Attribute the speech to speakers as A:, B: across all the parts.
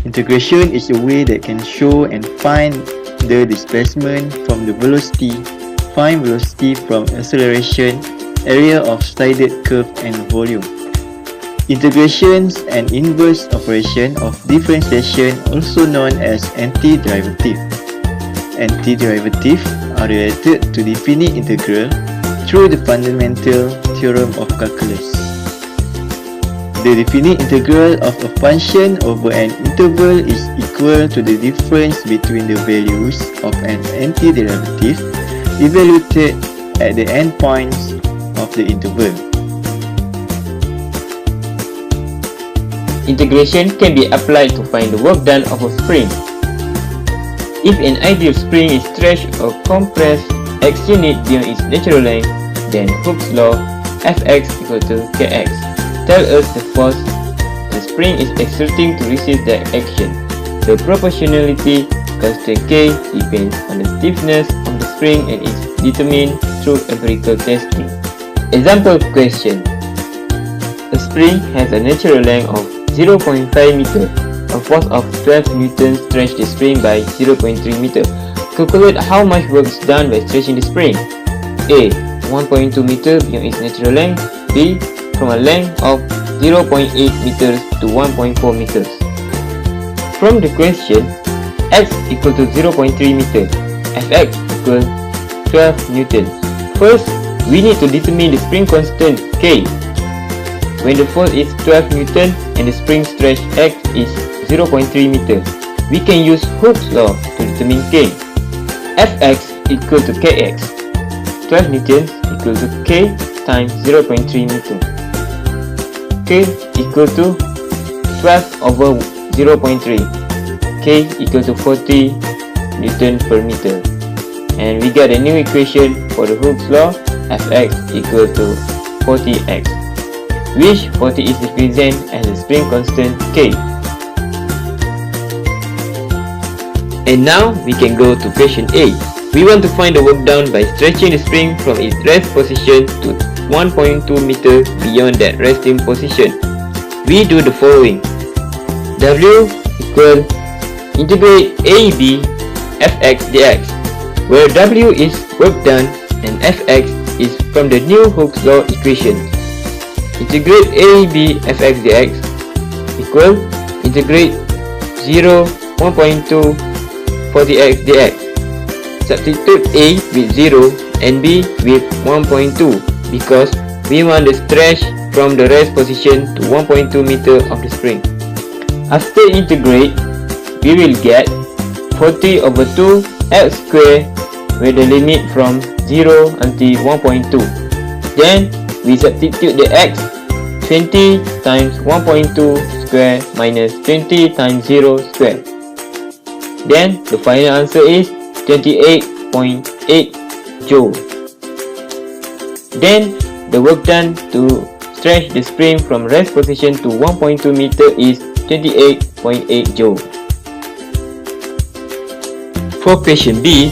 A: Integration is a way that can show and find the displacement from the velocity, find velocity from acceleration, area of slided curve and volume. Integrations and inverse operation of differentiation, also known as antiderivative. Antiderivative are related to definite integral through the fundamental theorem of calculus. The definite integral of a function over an interval is equal to the difference between the values of an antiderivative evaluated at the endpoints of the interval.
B: Integration can be applied to find the work done of a spring. If an ideal spring is stretched or compressed x unit beyond its natural length, then Hooke's law Fx equal to Kx tell us the force the spring is exerting to resist that action. The proportionality constant K depends on the stiffness of the spring and is determined through empirical testing. Example question: a spring has a natural length of 0.5 meter. A force of 12 newtons stretch the spring by 0.3 meter. Calculate how much work is done by stretching the spring. A. 1.2 meter beyond its natural length. B. From a length of 0.8 meters to 1.4 meters. From the question, x equal to 0.3 meter, Fx equal 12 newtons. First, we need to determine the spring constant K. When the force is 12 newton and the spring stretch x is 0.3 meter, we can use Hooke's law to determine K. Fx equal to Kx. 12 newtons equal to K times 0.3 meter. K equal to 12 over 0.3. K equal to 40 Newton per meter. And we get a new equation for the Hooke's law, Fx equal to 40x, which 40 is represented as the spring constant K. And now we can go to question A. We want to find the work done by stretching the spring from its rest position to 1.2 meter beyond that resting position. We do the following. W equal integrate AB Fx dx, where W is work done and Fx is from the new Hooke's law equation. Integrate AB Fx dx equal integrate 0 1.2 40x dx. Substitute A with 0 and B with 1.2 because we want the stretch from the rest position to 1.2 meter of the spring. After integrate, we will get 40 over 2 x square with the limit from 0 until 1.2. Then we substitute the x, 20 times 1.2 square minus 20 times 0 square. Then the final answer is 28.8 joule. Then the work done to stretch the spring from rest position to 1.2 meter is 28.8 joule. For question B,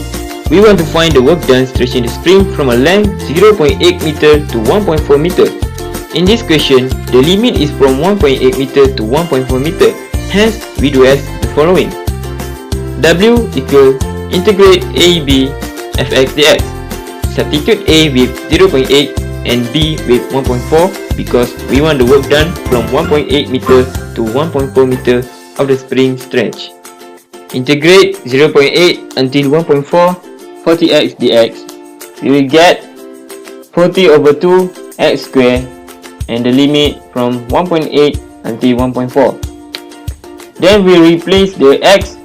B: we want to find the work done stretching the spring from a length 0.8 meter to 1.4 meter. In this question, the limit is from 1.8 meter to 1.4 meter. Hence, we do as the following. W equal integrate AB Fx dx. Substitute A with 0.8 and B with 1.4 because we want the work done from 1.8 meter to 1.4 meter of the spring stretch. Integrate 0.8 until 1.4 40x dx. We will get 40 over 2 x square and the limit from 1.8 until 1.4. Then we replace the x,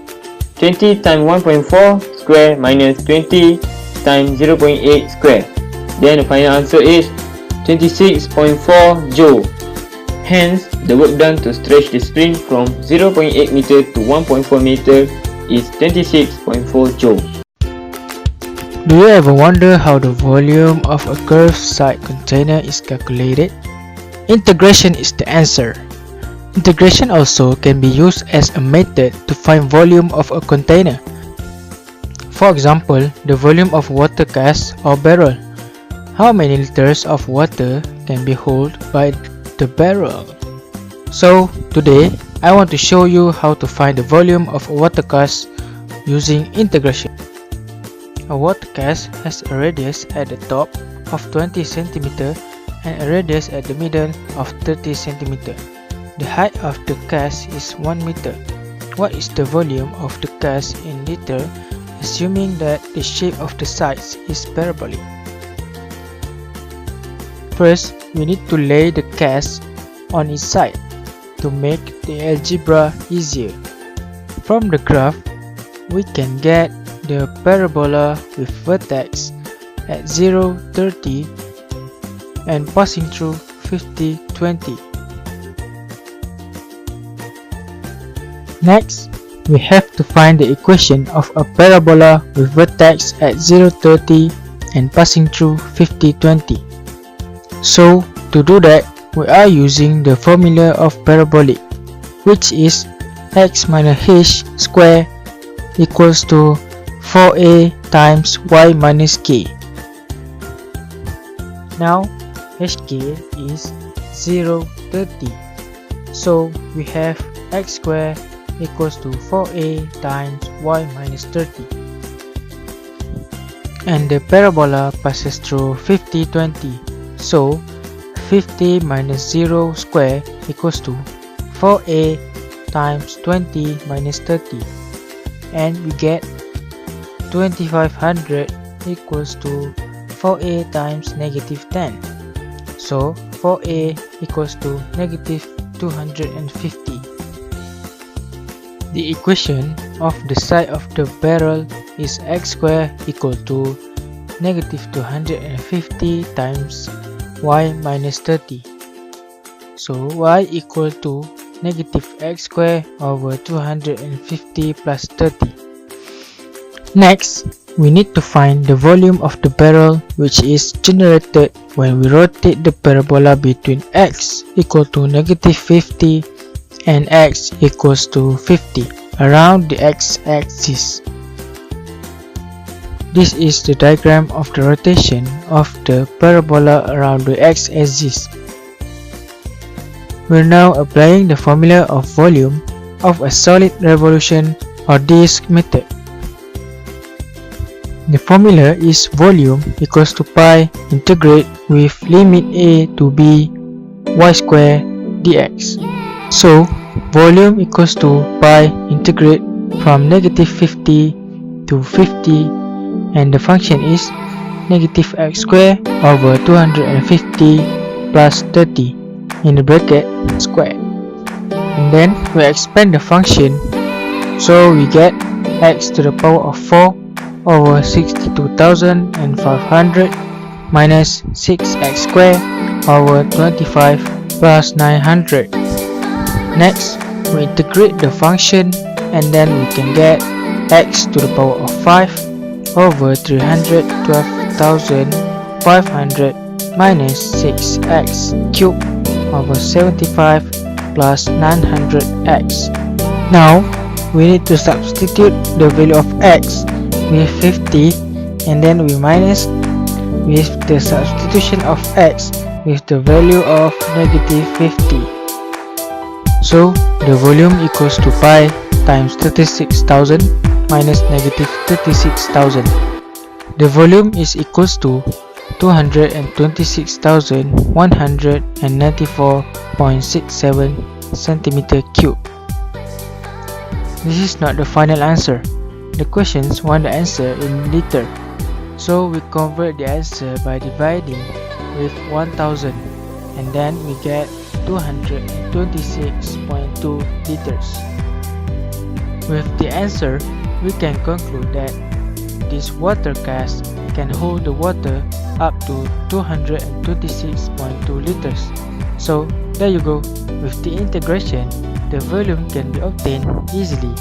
B: 20 times 1.4 square minus 20 times 0.8 square. Then the final answer is 26.4 joule. Hence, the work done to stretch the spring from 0.8 meter to 1.4 meter is 26.4 joule.
C: Do you ever wonder how the volume of a curved side container is calculated? Integration is the answer. Integration also can be used as a method to find volume of a container. For example, the volume of water cask or barrel. How many liters of water can be held by the barrel? So, today I want to show you how to find the volume of a water cask using integration. A water cask has a radius at the top of 20 cm and a radius at the middle of 30 cm. The height of the cask is 1 meter. What is the volume of the cask in liter, assuming that the shape of the sides is parabolic? First, we need to lay the cask on its side to make the algebra easier. From the graph, we can get the parabola with vertex at 0, 30 and passing through 50, 20. Next, we have to find the equation of a parabola with vertex at 0, 30 and passing through 50, 20. So, to do that, we are using the formula of parabolic, which is x minus h square equals to 4a times y minus k. Now, hk is 0, 30. So, we have x square equals to 4a times y minus 30. And the parabola passes through 50, 20. So, 50 minus 0 square equals to 4a times 20 minus 30. And we get 2500 equals to 4a times negative 10. So, 4a equals to negative 250. The equation of the side of the barrel is x square equal to negative 250 times y minus 30. So y equal to negative x square over 250 plus 30. Next, we need to find the volume of the barrel, which is generated when we rotate the parabola between x equal to negative 50 and x equals to 50 around the x-axis. This is the diagram of the rotation of the parabola around the x-axis. We're now applying the formula of volume of a solid revolution or disk method. The formula is volume equals to pi integrate with limit a to b y square dx. So, volume equals to pi integrate from negative 50 to 50 and the function is negative x square over 250 plus 30 in the bracket square. And then we expand the function, so we get x to the power of 4 over 62,500 minus 6x square over 25 plus 900. Next, we integrate the function and then we can get x to the power of 5 over 312,500 minus 6x cubed over 75 plus 900x. Now, we need to substitute the value of x with 50 and then we minus with the substitution of x with the value of negative 50. So, the volume equals to pi times 36,000 minus negative 36,000. The volume is equals to 226,194.67 centimeter cube. This is not the final answer. The questions want the answer in liter. So we convert the answer by dividing with 1000 and then we get 226.2 liters. With the answer, we can conclude that this water cask can hold the water up to 226.2 liters. So there you go. With the integration, the volume can be obtained easily.